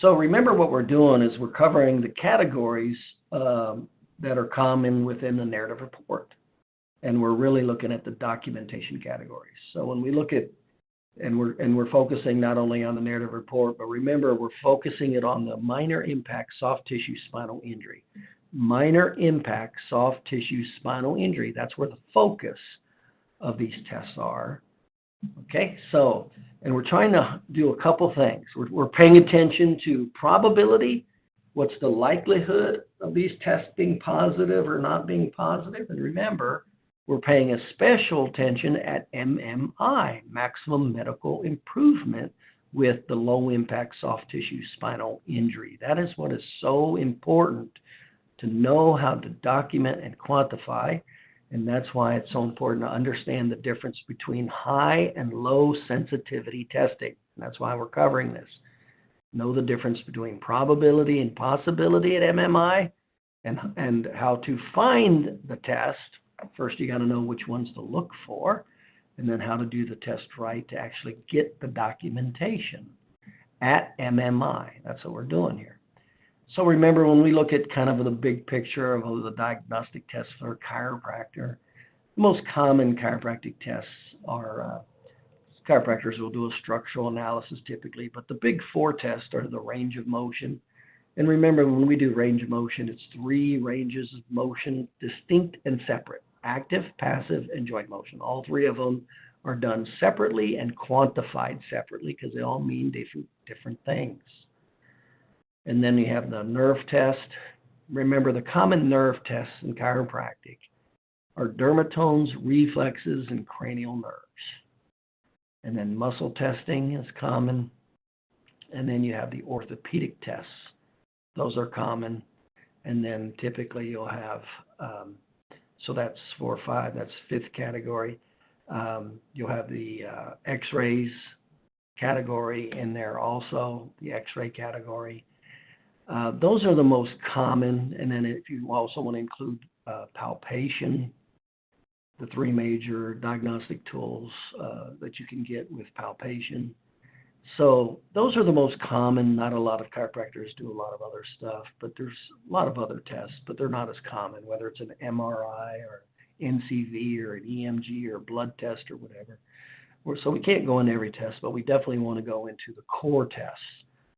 So remember what we're doing is we're covering the categories that are common within the narrative report. And we're really looking at the documentation categories. So when we look at, and we're focusing not only on the narrative report, but remember we're focusing it on the minor impact soft tissue spinal injury. Minor impact soft tissue spinal injury. That's where the focus of these tests are. Okay, so, and we're trying to do a couple things. We're paying attention to probability. What's the likelihood of these tests being positive or not being positive? And remember, we're paying a special attention at MMI, maximum medical improvement, with the low impact soft tissue spinal injury. That is what is so important to know how to document and quantify. And that's why it's so important to understand the difference between high and low sensitivity testing. And that's why we're covering this. Know the difference between probability and possibility at MMI, and how to find the test. First, you got to know which ones to look for, and then how to do the test right to actually get the documentation at MMI. That's what we're doing here. So remember, when we look at kind of the big picture of the diagnostic tests for a chiropractor, the most common chiropractic tests are, chiropractors will do a structural analysis typically, but the big four tests are the range of motion. And remember, when we do range of motion, it's 3 ranges of motion, distinct and separate: active, passive, and joint motion. All 3 of them are done separately and quantified separately because they all mean different things. And then you have the nerve test. Remember, the common nerve tests in chiropractic are dermatomes, reflexes, and cranial nerves. And then muscle testing is common. And then you have the orthopedic tests. Those are common. And then typically you'll have, so that's 4 or 5, that's 5th category. You'll have the x-rays category in there also, the x-ray category. Those are the most common. And then if you also want to include palpation, the 3 major diagnostic tools that you can get with palpation. So those are the most common. Not a lot of chiropractors do a lot of other stuff, but there's a lot of other tests, but they're not as common, whether it's an MRI or NCV or an EMG or blood test or whatever. So we can't go into every test, but we definitely want to go into the core tests.